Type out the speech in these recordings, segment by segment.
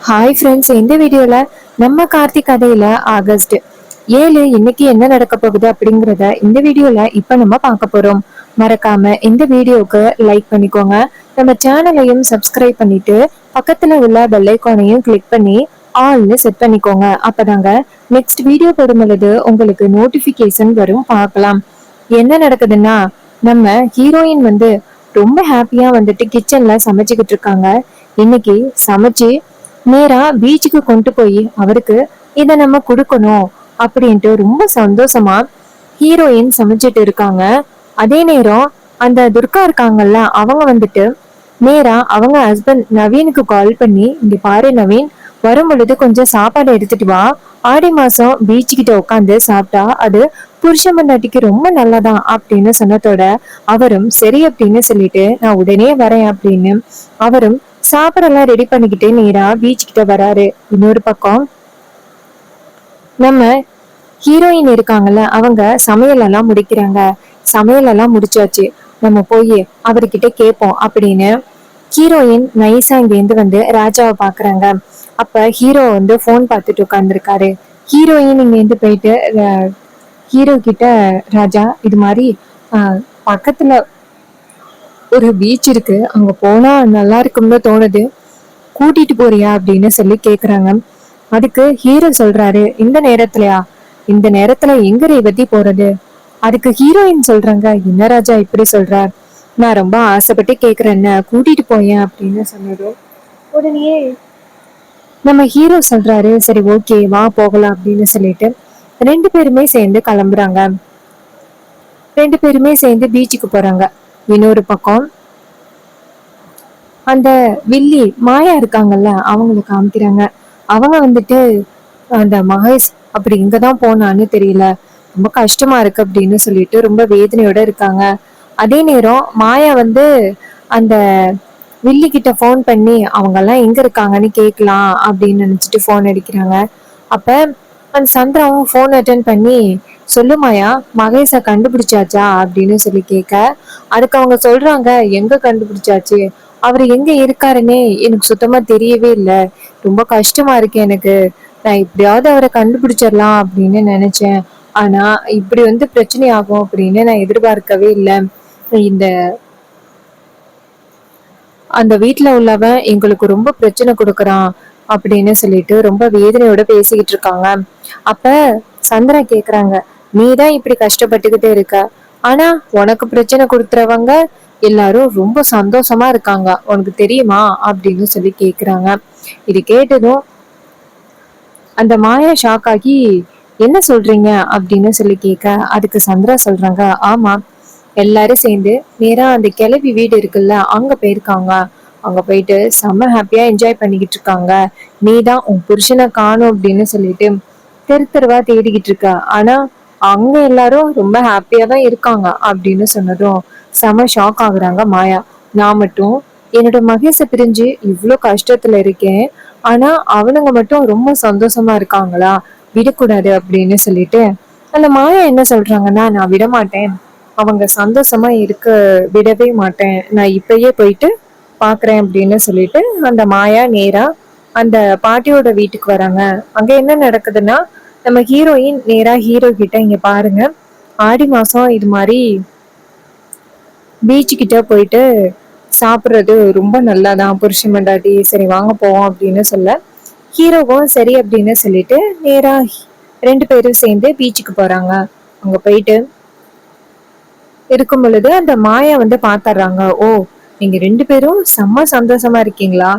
Hi friends, இந்த வீடியோல நம்ம கார்த்திக் கதையில ஆகஸ்ட் 7 இன்னைக்கு என்ன நடக்க போகுது அப்படிங்கிறத இந்த வீடியோல இப்ப நம்ம பார்க்க போறோம். மறக்காம இந்த வீடியோக்கு லைக் பண்ணிக்கோங்க. நம்ம சேனலையும் சப்ஸ்கிரைப் பண்ணிட்டு பக்கத்துல உள்ள பெல் ஐகானையும் கிளிக் பண்ணி ஆல்னு செட் பண்ணிக்கோங்க. அப்பதாங்க நெக்ஸ்ட் வீடியோ போடும் பொழுது உங்களுக்கு நோட்டிபிகேஷன் வரும். பார்க்கலாம் என்ன நடக்குதுன்னா, நம்ம ஹீரோயின் வந்து ரொம்ப ஹாப்பியா வந்துட்டு கிச்சன்ல சமைச்சுக்கிட்டு இருக்காங்க. இன்னைக்கு சமைச்சு நேரா பீச்சுக்கு கொண்டு போய் அவருக்கு இதை நம்ம கொடுக்கணும் அப்படின்ட்டு ரொம்ப சந்தோஷமா ஹீரோயின் சமைச்சிட்டு இருக்காங்க. அதே நேரம் அந்த துர்கா இருக்காங்கல்ல, அவங்க வந்துட்டு நேரா அவங்க ஹஸ்பண்ட் நவீனுக்கு கால் பண்ணி, இங்க பாரு நவீன், வரும் பொழுது கொஞ்சம் சாப்பாடு எடுத்துட்டு வா, ஆடி மாசம் பீச் கிட்ட உட்காந்து சாப்பிட்டா அது புருஷ மண்டாட்டிக்கு ரொம்ப நல்லதான் அப்படின்னு சொன்னதோட அவரும் சரி அப்படின்னு சொல்லிட்டு நான் உடனே வரேன் அப்படின்னு அவரும் சாப்பாடெல்லாம் ரெடி பண்ணிக்கிட்டு நேரா பீச் கிட்ட வராரு. இன்னொரு பக்கம் நம்ம ஹீரோயின் இருக்காங்கல்ல, அவங்க சமையல் எல்லாம் முடிக்கிறாங்க. சமையல் எல்லாம் முடிச்சாச்சு, நம்ம போய் அவர்கிட்ட கேட்போம் அப்படின்னு ஹீரோயின் நைஸா இங்கேருந்து வந்து ராஜாவை பாக்குறாங்க. அப்ப ஹீரோ வந்து போன் பார்த்துட்டு உட்கார்ந்துருக்காரு. ஹீரோயின் இங்கேருந்து போயிட்டு ஹீரோ கிட்ட, ராஜா இது மாதிரி பக்கத்துல ஒரு பீச் இருக்கு, அங்க போனா நல்லா இருக்கும்னு தோணுது, கூட்டிட்டு போறியா அப்படின்னு சொல்லி கேக்குறாங்க. அதுக்கு ஹீரோ சொல்றாரு, இந்த நேரத்துலயா, இந்த நேரத்துல எங்க ரேவதி போறது? அதுக்கு ஹீரோயின் சொல்றாங்க, என்ன ராஜா இப்படி சொல்றார், நான் ரொம்ப ஆசைப்பட்டு கேக்குறேன், கூட்டிட்டு போயேன் அப்படின்னு சொன்னதும் உடனே நம்ம ஹீரோ சொல்றாரு, சரி ஓகே வா போகலாம் அப்படின்னு சொல்லிட்டு ரெண்டு பேருமே சேர்ந்து கிளம்புறாங்க. ரெண்டு பேருமே சேர்ந்து பீச்சுக்கு போறாங்க. இன்னொரு பக்கம் அந்த வில்லி மாயா இருக்காங்கல்ல, அவங்களை காமிக்கிறாங்க. அவங்க வந்துட்டு அந்த மகேஷ் அப்படி இங்கதான் போனான்னு தெரியல, ரொம்ப கஷ்டமா இருக்கு அப்படின்னு சொல்லிட்டு ரொம்ப வேதனையோட இருக்காங்க. அதே நேரம் மாயா வந்து அந்த வில்லி கிட்ட போன் பண்ணி அவங்க எல்லாம் எங்க இருக்காங்கன்னு கேட்கலாம் அப்படின்னு நினைச்சிட்டு போன் அடிக்கிறாங்க. அப்ப அந்த சந்திராவும் போன் அட்டன் பண்ணி, சொல்லு மாயா, மகேஷ கண்டுபிடிச்சாச்சா அப்படின்னு சொல்லி கேட்க, அதுக்கு அவங்க சொல்றாங்க, எங்க கண்டுபிடிச்சாச்சு, அவர் எங்க இருக்காருன்னே எனக்கு சுத்தமா தெரியவே இல்லை, ரொம்ப கஷ்டமா இருக்கு எனக்கு, நான் எப்படியாவது அவரை கண்டுபிடிச்சிடலாம் அப்படின்னு நினைச்சேன், ஆனா இப்படி வந்து பிரச்சனை ஆகும் அப்படின்னு நான் எதிர்பார்க்கவே இல்லை, இந்த அந்த வீட்டுல உள்ளவன் எங்களுக்கு ரொம்ப பிரச்சனை கொடுக்கறான் அப்படின்னு சொல்லிட்டு ரொம்ப வேதனையோட பேசிக்கிட்டு இருக்காங்க. அப்ப சந்திரா கேக்குறாங்க, நீதான் இப்படி கஷ்டப்பட்டுக்கிட்டே இருக்க, ஆனா உனக்கு பிரச்சனை கொடுத்துறவங்க எல்லாரும் ரொம்ப சந்தோஷமா இருக்காங்க, உனக்கு தெரியுமா அப்படின்னு சொல்லி கேக்குறாங்க. இது கேட்டதும் அந்த மாயா ஷாக் ஆகி, என்ன சொல்றீங்க அப்படின்னு சொல்லி கேட்க, அதுக்கு சந்திரா சொல்றாங்க, ஆமா, எல்லாரும் சேர்ந்து நேரா அந்த கிளவி வீடு இருக்குல்ல, அங்க போயிருக்காங்க, அங்க போயிட்டு செம்ம ஹாப்பியா என்ஜாய் பண்ணிக்கிட்டு இருக்காங்க, நீதான் உன் புருஷனை காணும் அப்படின்னு சொல்லிட்டு தெரு தெருவா தேடிக்கிட்டு இருக்க, ஆனா அங்க எல்லாரும் ரொம்ப ஹாப்பியா தான் இருக்காங்க அப்படின்னு சொன்னதும் செம ஷாக் ஆகுறாங்க மாயா. நான் மட்டும் என்னோட மகேஷ பிரிஞ்சு இவ்வளவு கஷ்டத்துல இருக்கேன், ஆனா அவனுங்க மட்டும் ரொம்ப சந்தோஷமா இருக்காங்களா, விடக்கூடாது அப்படின்னு சொல்லிட்டு அந்த மாயா என்ன சொல்றாங்கன்னா, நான் விட மாட்டேன், அவங்க சந்தோஷமா இருக்க விடவே மாட்டேன், நான் இப்பயே போயிட்டு பாக்குறேன் அப்படின்னு சொல்லிட்டு அந்த மாயா நேரா அந்த பாட்டியோட வீட்டுக்கு வராங்க. அங்க என்ன நடக்குதுன்னா, நம்ம ஹீரோயின் நேரா ஹீரோ கிட்ட, இங்க பாருங்க, ஆடி மாசம் இது மாதிரி பீச் கிட்ட போயிட்டு சாப்பிடுறது ரொம்ப நல்லாதான் புருஷன் மண்டாட்டி, சரி வாங்க போவோம் அப்படின்னு சொல்ல, ஹீரோவும் சரி அப்படின்னு சொல்லிட்டு நேரா ரெண்டு பேரும் சேர்ந்து பீச்சுக்கு போறாங்க. அங்க போயிட்டு இருக்கும் பொழுது அந்த மாயா வந்து பாத்துறாங்க, ஓ நீங்க ரெண்டு பேரும் செம்ம சந்தோஷமா இருக்கீங்களா,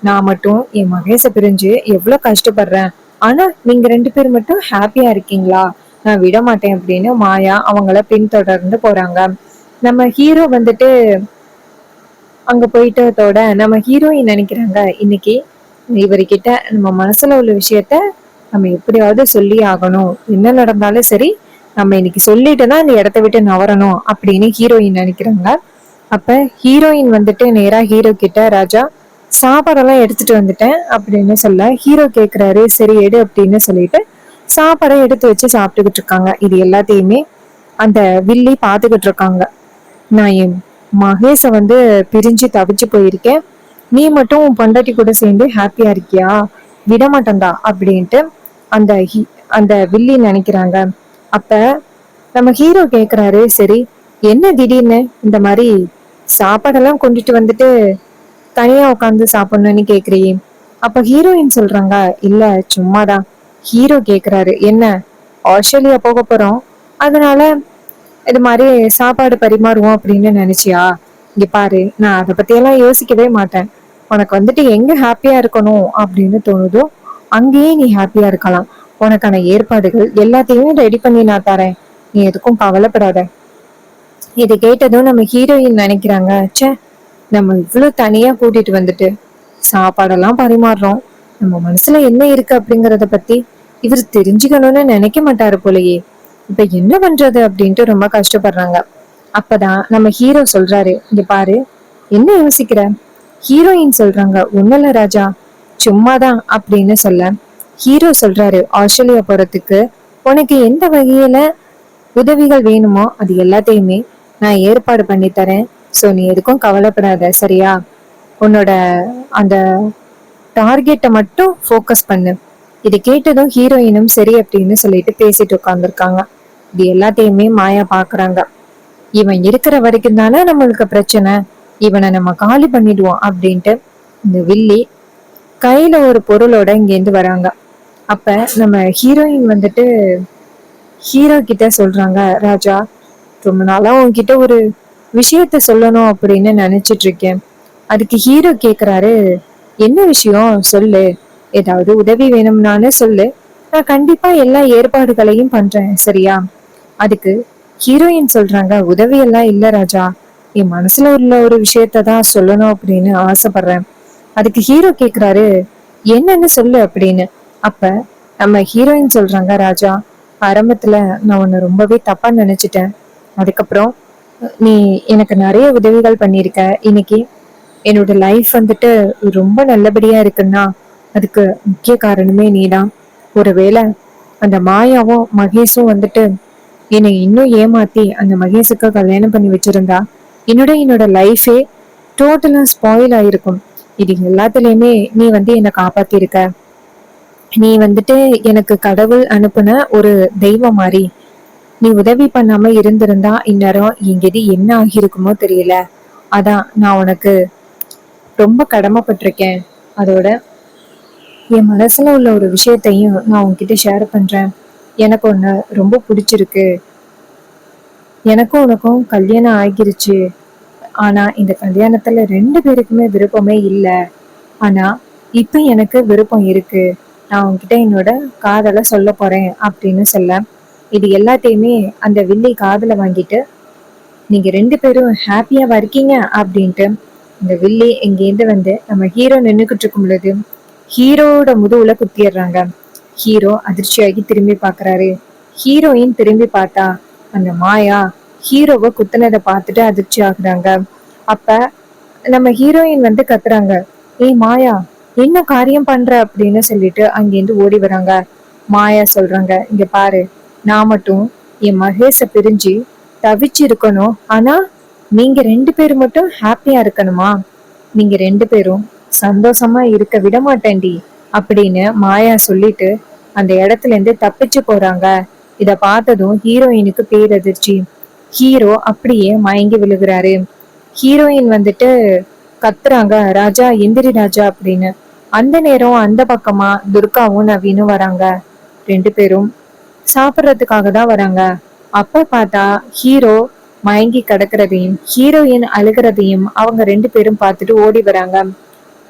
நான் மட்டும் என் மகேஷ பிரிஞ்சு எவ்வளவு கஷ்டப்படுறேன், ஆனா நீங்க ரெண்டு பேரும் மட்டும் ஹாப்பியா இருக்கீங்களா, நான் விட மாட்டேன் அப்படின்னு மாயா அவங்கள பின்தொடர்ந்து போறாங்க. நம்ம ஹீரோ வந்துட்டு அங்க போயிட்டதோட நம்ம ஹீரோயின் நினைக்கிறாங்க, இன்னைக்கு இவர்கிட்ட நம்ம மனசுல உள்ள விஷயத்த நம்ம எப்படியாவது சொல்லி ஆகணும், என்ன நடந்தாலும் சரி நம்ம இன்னைக்கு சொல்லிட்டு தான் இந்த இடத்த விட்டு நவரணும் அப்படின்னு ஹீரோயின் நினைக்கிறாங்க. அப்ப ஹீரோயின் வந்துட்டு நேரா ஹீரோ கிட்ட, ராஜா சாப்பாடெல்லாம் எடுத்துட்டு வந்துட்டேன் அப்படின்னு சொல்ல, ஹீரோ கேக்குறாரு, சரி எடு அப்படின்னு சொல்லிட்டு சாப்பாடை எடுத்து வச்சு சாப்பிட்டுக்கிட்டு இருக்காங்க. இது எல்லாத்தையுமே அந்த வில்லி பாத்துக்கிட்டு இருக்காங்க. நான் என் மகேஷ வந்து பிரிஞ்சு தவிச்சு போயிருக்கேன், நீ மட்டும் உன் பொண்டாட்டி கூட சேர்ந்து ஹாப்பியா இருக்கியா, விட மாட்டோம்டா அப்படின்ட்டு அந்த அந்த வில்லி நினைக்கிறாங்க. அப்ப நம்ம ஹீரோ கேக்குறாரு, சரி என்ன திடீர்னு இந்த மாதிரி சாப்பாடெல்லாம் கொண்டுட்டு வந்துட்டு தனியா உட்காந்து சாப்பிடணும்னு கேக்குறியே? அப்ப ஹீரோயின் சொல்றாங்க, இல்ல சும்மாதான். ஹீரோ கேக்குறாரு, என்ன ஆஸ்திரேலியா போக போறோம், அதனால இது மாதிரி சாப்பாடு பரிமாறுவோம் அப்படின்னு நினைச்சியா? இங்க பாரு, நான் அதை பத்தியெல்லாம் யோசிக்கவே மாட்டேன். உனக்கு வந்துட்டு எங்க ஹாப்பியா இருக்கணும் அப்படின்னு தோணுதோ அங்கேயே நீ ஹாப்பியா இருக்கலாம். உனக்கான ஏற்பாடுகள் எல்லாத்தையுமே ரெடி பண்ணி நான் தரேன், நீ எதுக்கும் கவலைப்படாத. இதை கேட்டதும் நம்ம ஹீரோயின் நினைக்கிறாங்க, ச்சே நம்ம இவ்வளவு தனியா கூட்டிட்டு வந்துட்டு சாப்பாடெல்லாம் பரிமாறுறோம், நம்ம மனசுல என்ன இருக்கு அப்படிங்கறத பத்தி இவர் தெரிஞ்சுக்கணும்னு நினைக்க மாட்டாரு போலயே. இப்ப என்ன பண்றது அப்படின்ட்டு ரொம்ப கஷ்டப்படுறாங்க. அப்பதான் நம்ம ஹீரோ சொல்றாரு, இங்க பாரு என்ன யோசிக்கிற? ஹீரோயின் சொல்றாங்க, ஒண்ணுல ராஜா சும்மாதான் அப்படின்னு சொல்ல ஹீரோ சொல்றாரு, ஆஸ்திரேலியா போறதுக்கு உனக்கு எந்த வகையில உதவிகள் வேணுமோ அது எல்லாத்தையுமே நான் ஏற்பாடு பண்ணி தரேன். சோ நீ எதுக்கும் கவலைப்படாத, சரியா? உன்னோட அந்த டார்கெட்டை மட்டும் ஃபோக்கஸ் பண்ணு. இது கேட்டதும் ஹீரோயினும் சரி அப்படின்னு சொல்லிட்டு பேசிட்டு உட்காந்துருக்காங்க. இது எல்லாத்தையுமே மாயா பாக்குறாங்க. இவன் இருக்கிற வரைக்கும் தானே நம்மளுக்கு பிரச்சனை, இவனை நம்ம காலி பண்ணிடுவோம் அப்படின்ட்டு இந்த வில்லி கையில ஒரு பொருளோட இங்கேருந்து வராங்க. அப்ப நம்ம ஹீரோயின் வந்துட்டு ஹீரோ கிட்ட சொல்றாங்க, ராஜா ரொம்ப நாளா உன்கிட்ட ஒரு விஷயத்த சொல்லணும் அப்படின்னு நினைச்சிட்டு இருக்கேன். அதுக்கு ஹீரோ கேக்குறாரு, என்ன விஷயம் சொல்லு, ஏதாவது உதவி வேணும்னாலும் சொல்லு, நான் கண்டிப்பா எல்லா ஏற்பாடுகளையும் பண்றேன், சரியா? அதுக்கு ஹீரோயின் சொல்றாங்க, உதவி எல்லாம் இல்ல ராஜா, என் மனசுல உள்ள ஒரு விஷயத்த தான் சொல்லணும் அப்படின்னு ஆசைப்படுறேன். அதுக்கு ஹீரோ கேக்குறாரு, என்னன்னு சொல்லு அப்படின்னு. அப்ப நம்ம ஹீரோயின் சொல்றாங்க, ராஜா ஆரம்பத்துல நான் உன்னை ரொம்பவே தப்பா நினைச்சிட்டேன். அதுக்கப்புறம் நீ எனக்கு நிறைய உதவிகள் பண்ணிருக்க. இன்னைக்கு என்னோட லைஃப் வந்துட்டு ரொம்ப நல்லபடியா இருக்குன்னா அதுக்கு முக்கிய காரணமே நீதான். ஒருவேளை அந்த மாயாவும் மகேஷும் வந்துட்டு என்னை இன்னும் ஏமாத்தி அந்த மகேஷுக்கு கல்யாணம் பண்ணி வச்சிருந்தா என்னோட லைஃபே டோட்டலா ஸ்பாயில் ஆயிருக்கும். இது எல்லாத்துலயுமே நீ வந்து என்னை காப்பாத்திருக்க. நீ வந்துட்டு எனக்கு கடவுள் அனுப்புன ஒரு தெய்வம் மாதிரி. நீ உதவி பண்ணாம இருந்திருந்தா இந்நேரம் எங்கேது என்ன ஆகிருக்குமோ தெரியல. அதான் நான் உனக்கு ரொம்ப கடமைப்பட்டிருக்கேன். அதோட என் மனசுல உள்ள ஒரு விஷயத்தையும் நான் உன்கிட்ட ஷேர் பண்றேன். எனக்கு உன்னை ரொம்ப பிடிச்சிருக்கு. எனக்கும் உனக்கும் கல்யாணம் ஆகிருச்சு. ஆனா இந்த கல்யாணத்துல 2 பேருக்குமே விருப்பமே இல்லை. ஆனா இப்ப எனக்கு விருப்பம் இருக்கு. நான் உன்கிட்ட என்னோட காதலை சொல்ல போறேன் அப்படின்னு சொல்ல இது எல்லாத்தையுமே அந்த வில்லி காதல வாங்கிட்டு, நீங்க 2 பேரும் ஹாப்பியாவா இருக்கீங்க அப்படின்ட்டு இந்த வில்லி இங்கேருந்து வந்து நம்ம ஹீரோ நின்னுக்கிட்டு இருக்கும் பொழுது ஹீரோட முதுகுல குத்திடுறாங்க. ஹீரோ அதிர்ச்சியாகி திரும்பி பாக்குறாரு. ஹீரோயின் திரும்பி பார்த்தா அந்த மாயா ஹீரோவை குத்துனதை பார்த்துட்டு அதிர்ச்சி ஆகுறாங்க. அப்ப நம்ம ஹீரோயின் வந்து கத்துறாங்க, ஏய் மாயா என்ன காரியம் பண்ற அப்படின்னு சொல்லிட்டு அங்கேருந்து ஓடி வராங்க. மாயா சொல்றாங்க, இங்க பாரு, நான் மட்டும் என் மகேஷ பிரிஞ்சு தவிச்சு இருக்கணும், ஆனா நீங்க 2 பேரும் மட்டும் ஹாப்பியா இருக்கணுமா? நீங்க 2 பேரும் சந்தோஷமா இருக்க விட மாட்டேன்டி அப்படின்னு மாயா சொல்லிட்டு அந்த இடத்துல இருந்து தப்பிச்சு போறாங்க. இத பார்த்ததும் ஹீரோயினுக்கு பேரதிர்ச்சி. ஹீரோ அப்படியே மயங்கி விழுகிறாரு. ஹீரோயின் வந்துட்டு கத்துறாங்க, ராஜா எந்திரி ராஜா அப்படின்னு. அந்த நேரம் அந்த பக்கமா துர்காவும் நவீனும் வராங்க. 2 பேரும் சாப்பிட்றதுக்காக தான் வராங்க. அப்ப பார்த்தா ஹீரோ மயங்கி கிடக்குறதையும் ஹீரோயின் அழுகிறதையும் அவங்க 2 பேரும் பார்த்துட்டு ஓடி வராங்க.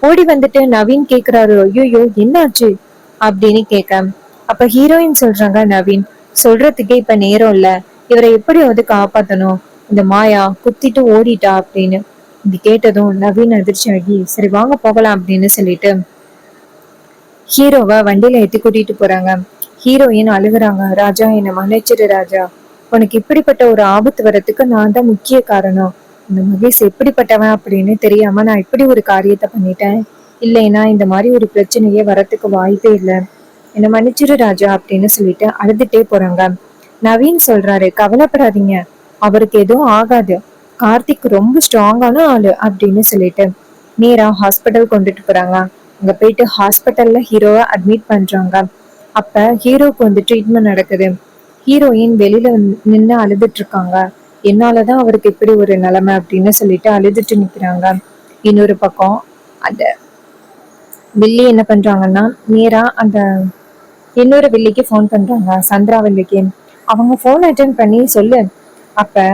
ஓடி வந்துட்டு நவீன் கேக்குறாரு, ஐயோ என்னாச்சு அப்படின்னு கேட்க அப்ப ஹீரோயின் சொல்றாங்க, நவீன் சொல்றதுக்கே இப்ப நேரம் இல்ல, இவரை எப்படியாவது காப்பாத்தணும், இந்த மாயா குத்திட்டு ஓடிட்டா அப்படின்னு. இது கேட்டதும் நவீன் அதிர்ச்சி ஆகி சரி வாங்க போகலாம் அப்படின்னு சொல்லிட்டு ஹீரோவை வண்டியில ஏத்தி கூட்டிட்டு போறாங்க. ஹீரோயின் அழுகுறாங்க, ராஜா என்னை மன்னிச்சிடு ராஜா, உனக்கு இப்படிப்பட்ட ஒரு ஆபத்து வர்றதுக்கு நான் தான் முக்கிய காரணம். இந்த மகேஷ் எப்படிப்பட்டவன் அப்படின்னு தெரியாம நான் இப்படி ஒரு காரியத்தை பண்ணிட்டேன். இல்லைன்னா இந்த மாதிரி ஒரு பிரச்சனையே வரத்துக்கு வாய்ப்பே இல்லை, என்னை மன்னிச்சிடு ராஜா அப்படின்னு சொல்லிட்டு அழுதுட்டே போறாங்க. நவீன் சொல்றாரு, கவலைப்படாதீங்க, அவருக்கு எதுவும் ஆகாது, கார்த்திக் ரொம்ப ஸ்ட்ராங்கான ஆளு அப்படின்னு சொல்லிட்டு நேரா ஹாஸ்பிட்டல் கொண்டுட்டு போறாங்க. அங்க போயிட்டு ஹாஸ்பிட்டல்ல ஹீரோவை அட்மிட் பண்றாங்க. அப்ப ஹீரோக்கு வந்து ட்ரீட்மெண்ட் நடக்குது. ஹீரோயின் வெளியில நின்று அழுதுட்டு இருக்காங்க. என்னாலதான் அவருக்கு இப்படி ஒரு நிலைமை அப்படின்னு சொல்லிட்டு அழுதுட்டு நிக்கிறாங்க. இன்னொரு பக்கம் அந்த வில்லி என்ன பண்றாங்கன்னா நேரா அந்த இன்னொரு வில்லிக்கு ஃபோன் பண்றாங்க, சந்திரா வில்லிக்கு. அவங்க ஃபோன் அட்டென்ட் பண்ணி சொல்லு. அப்ப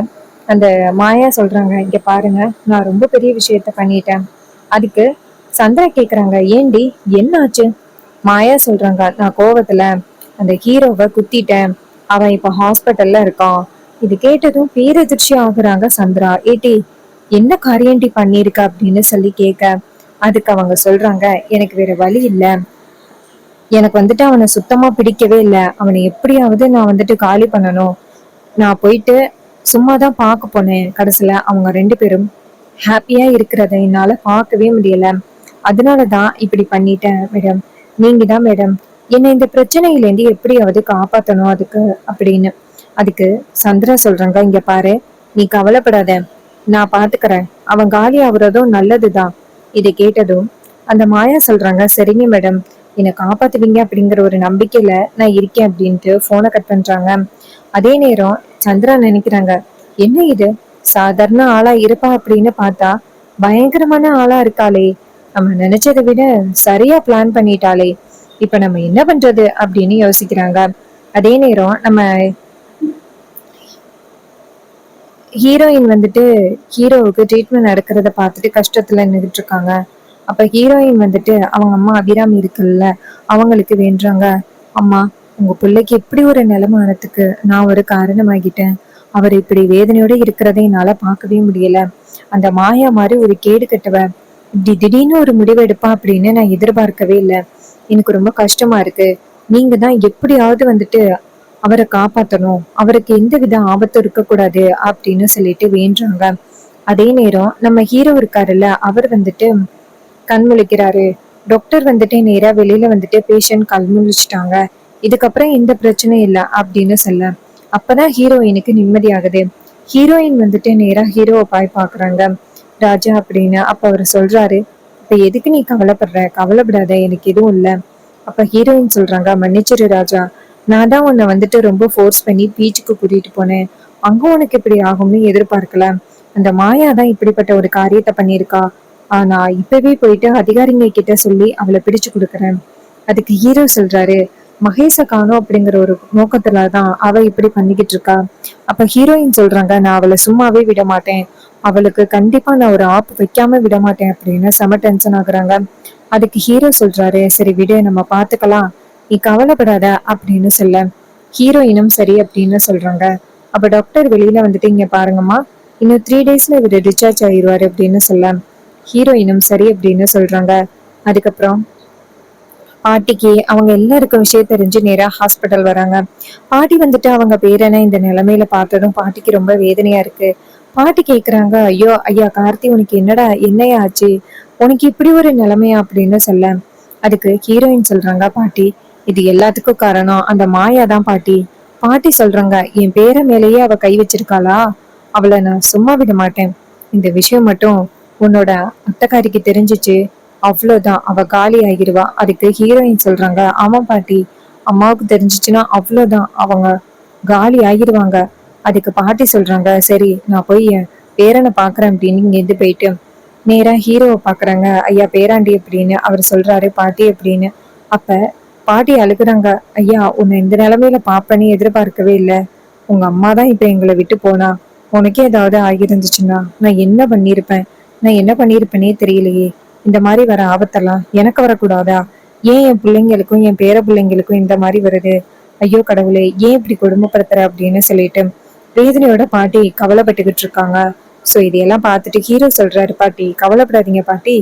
அந்த மாயா சொல்றாங்க, இங்க பாருங்க, நான் ரொம்ப பெரிய விஷயத்த பண்ணிட்டேன். அதுக்கு சந்திரா கேக்குறாங்க, ஏண்டி என்ன ஆச்சு? மாயா சொல்றாங்க, நான் கோவத்துல அந்த ஹீரோவை குத்திட்டேன், அவன் இப்ப ஹாஸ்பிட்டல்ல இருக்கான். இது கேட்டதும் பேரதிர்ச்சி ஆகுறாங்க சந்திரா. ஏட்டி என்ன காரியண்டி பண்ணிருக்க அப்படின்னு சொல்லி கேட்க, அதுக்கு அவங்க சொல்றாங்க, எனக்கு வேற வழி இல்ல, எனக்கு வந்துட்டு அவனை சுத்தமா பிடிக்கவே இல்லை, அவனை எப்படியாவது நான் வந்துட்டு காலி பண்ணணும். நான் போயிட்டு சும்மாதான் பார்க்க போனேன், கடைசியில அவங்க 2 பேரும் ஹாப்பியா இருக்கிறத என்னால பார்க்கவே முடியல, அதனாலதான் இப்படி பண்ணிட்டேன் மேடம். நீங்க தான் மேடம் என்னை இந்த பிரச்சனையிலேருந்து எப்படியாவது காப்பாத்தணும் அதுக்கு அப்படின்னு. அதுக்கு சந்திரா சொல்றாங்க, இங்க பாரு, நீ கவலைப்படாத, நான் பாத்துக்கிறேன், அவன் காலி ஆகுறதும் நல்லதுதான். இதை கேட்டதும் அந்த மாயா சொல்றாங்க, சரிங்க மேடம், என்னை காப்பாத்துவீங்க அப்படிங்கிற ஒரு நம்பிக்கையில நான் இருக்கேன் அப்படின்ட்டு போனை கட் பண்றாங்க. அதே நேரம் சந்திரா நினைக்கிறாங்க, என்ன இது சாதாரண ஆளா இருப்பா அப்படின்னு பார்த்தா பயங்கரமான ஆளா இருக்காளே, நம்ம நினைச்சதை விட சரியா பிளான் பண்ணிட்டாளே, இப்ப நம்ம என்ன பண்றது அப்படின்னு யோசிக்கிறாங்க. அதே நேரம் நம்ம ஹீரோயின் வந்துட்டு ஹீரோவுக்கு ட்ரீட்மெண்ட் நடக்கிறத பார்த்துட்டு கஷ்டத்துல நின்றுட்டு இருக்காங்க. அப்ப ஹீரோயின் வந்துட்டு அவங்க அம்மா அபிராமி இருக்குல்ல, அவங்களுக்கு வேண்டுறாங்க, அம்மா உங்க பிள்ளைக்கு இப்படி ஒரு நிலைமானத்துக்கு நான் ஒரு காரணமாகிட்டேன், அவர் இப்படி வேதனையோட இருக்கிறதை என்னால பார்க்கவே முடியல. அந்த மாயா மாதிரி ஒரு கேடு கட்டவ இப்படி திடீர்னு ஒரு முடிவு எடுப்பா அப்படின்னு நான் எதிர்பார்க்கவே இல்லை. எனக்கு ரொம்ப கஷ்டமா இருக்கு. நீங்க தான் எப்படியாவது வந்துட்டு அவரை காப்பாத்தணும், அவருக்கு எந்த வித ஆபத்தும் இருக்கக்கூடாது அப்படின்னு சொல்லிட்டு வேண்டுறாங்க. அதே நேரம் நம்ம ஹீரோ இருக்காருல்ல, அவர் வந்துட்டு கண் முழிக்கிறாரு. டாக்டர் வந்துட்டு நேரா வெளியில வந்துட்டு பேஷண்ட் கண் முழிச்சிட்டாங்க, இதுக்கப்புறம் எந்த பிரச்சனையும் இல்லை அப்படின்னு சொல்ல, அப்பதான் ஹீரோயினுக்கு நிம்மதி ஆகுது. ஹீரோயின் வந்துட்டு நேரா ஹீரோவை பாய் பாக்குறாங்க, ராஜா அப்படின்னு. அப்ப அவர் சொல்றாரு, இப்ப எதுக்கு நீ கவலைப்படுற, கவலைப்படாத, எனக்கு எதுவும் இல்லை. அப்ப ஹீரோயின் சொல்றாங்க, மன்னிச்சிரு ராஜா, நான் தான் உன்னை வந்துட்டு ரொம்ப ஃபோர்ஸ் பண்ணி பீச்சுக்கு கூட்டிட்டு போனேன், அங்க உனக்கு இப்படி ஆகும்னு எதிர்பார்க்கல. அந்த மாயா தான் இப்படிப்பட்ட ஒரு காரியத்தை பண்ணியிருக்கா. ஆனா இப்பவே போயிட்டு அதிகாரிங்க கிட்ட சொல்லி அவளை பிடிச்சு கொடுக்குறேன். அதுக்கு ஹீரோ சொல்றாரு, மகேஷ காணோம் அப்படிங்கிற ஒரு நோக்கத்துலதான் அவ இப்படி பண்ணிக்கிட்டு இருக்கா. அப்ப ஹீரோயின் சொல்றாங்க, நான் அவளை சும்மாவே விட மாட்டேன், அவளுக்கு கண்டிப்பா நான் ஒரு ஆப்பு வைக்காம விட மாட்டேன் அப்படின்னு செம டென்ஷன் ஆகுறாங்க. அதுக்கு ஹீரோ சொல்றாரு, சரி விடு, நம்ம பாத்துக்கலாம், நீ கவலைப்படாத அப்படின்னு சொல்ல, ஹீரோயினும் சரி அப்படின்னு சொல்றாங்க. அப்ப டாக்டர் வெளியில வந்துட்டு, இங்க பாருங்கம்மா, இன்னும் 3 டேஸ்ல இவரு டிஸ்சார்ஜ் ஆயிடுவாரு அப்படின்னு சொல்ல, ஹீரோயினும் சரி அப்படின்னு சொல்றாங்க. அதுக்கப்புறம் பாட்டிக்கு அவங்க எல்லாருக்கும் விஷயம் தெரிஞ்சு நேரா ஹாஸ்பிட்டல் வராங்க. பாட்டி வந்துட்டு அவங்க பேரனை இந்த நிலைமையில பார்த்ததும் பாட்டிக்கு ரொம்ப வேதனையா இருக்கு. பாட்டி கேக்குறாங்க, ஐயோ ஐயா கார்த்தி, உனக்கு என்னடா என்னையா ஆச்சு, உனக்கு இப்படி ஒரு நிலைமையா அப்படின்னு சொல்ல, அதுக்கு ஹீரோயின் சொல்றாங்க, பாட்டி இது எல்லாத்துக்கும் காரணம் அந்த மாயா தான் பாட்டி. பாட்டி சொல்றாங்க, என் பேர மேலேயே அவ கை வச்சிருக்காளா, அவளை நான் சும்மா விட மாட்டேன், இந்த விஷயம் மட்டும் உன்னோட அத்தைக்காரிக்கு தெரிஞ்சிச்சு, அவ்வளவுதான், அவ காலி ஆகிடுவா. அதுக்கு ஹீரோயின் சொல்றாங்க, ஆமா பாட்டி, அம்மாவுக்கு தெரிஞ்சிச்சுன்னா அவ்வளவுதான், அவங்க காலி ஆகிடுவாங்க. அதுக்கு பாட்டி சொல்றாங்க, சரி நான் போய் என் பேரனை பாக்குறேன் அப்படின்னு இங்க இருந்து போயிட்டு நேரா ஹீரோவை பாக்குறாங்க. ஐயா பேராண்டி அப்படின்னு அவர் சொல்றாரு, பாட்டி அப்படின்னு. அப்ப பாட்டி அழுகுறாங்க, ஐயா உன்னை இந்த நிலைமையில பாப்பேன்னு எதிர்பார்க்கவே இல்லை, உங்க அம்மா தான் இப்ப எங்களை விட்டு போனா, உனக்கே ஏதாவது ஆகியிருந்துச்சுன்னா நான் என்ன பண்ணிருப்பேன், நான் என்ன பண்ணிருப்பேனே தெரியலையே, இந்த மாதிரி வர ஆபத்தெல்லாம் எனக்கு வரக்கூடாதா, ஏன் என் பிள்ளைங்களுக்கும் என் பேர பிள்ளைங்களுக்கும் இந்த மாதிரி வருது, ஐயோ கடவுளே ஏன் இப்படி கொடுமைப்படுத்துற அப்படின்னு சொல்லிட்டு வேதனையோட பாட்டி கவலைப்பட்டுக்கிட்டு இருக்காங்க. சோ இதையெல்லாம் பார்த்துட்டு ஹீரோ சொல்றாரு, பாட்டி கவலைப்படாதீங்க பாட்டி,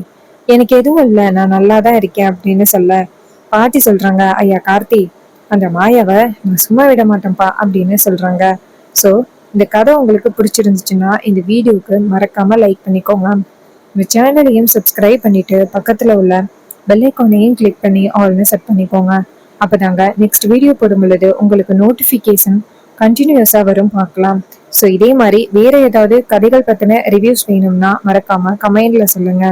எனக்கு எதுவும் இல்லை, நான் நல்லாதான் இருக்கேன் அப்படின்னு சொல்ல, பாட்டி சொல்றாங்க, ஐயா கார்த்தி, அந்த மாயாவை நான் சும்மா விட மாட்டேன்ப்பா அப்படின்னு சொல்றாங்க. சோ இந்த கதை உங்களுக்கு பிடிச்சிருந்துச்சுன்னா இந்த வீடியோவுக்கு மறக்காம லைக் பண்ணிக்கோங்க, இந்த சேனலையும் சப்ஸ்கிரைப் பண்ணிட்டு பக்கத்துல உள்ள பெல் ஐக்கானையும் கிளிக் பண்ணி ஆல்னு செட் பண்ணிக்கோங்க. அப்பதாங்க நெக்ஸ்ட் வீடியோ போடும் பொழுது உங்களுக்கு நோட்டிபிகேஷன் கண்டினியூஸா வரும், பார்க்கலாம். ஸோ இதே மாதிரி வேற ஏதாவது கதைகள் பத்தின ரிவ்யூஸ் வேணும்னா மறக்காம கமெண்ட்ல சொல்லுங்க.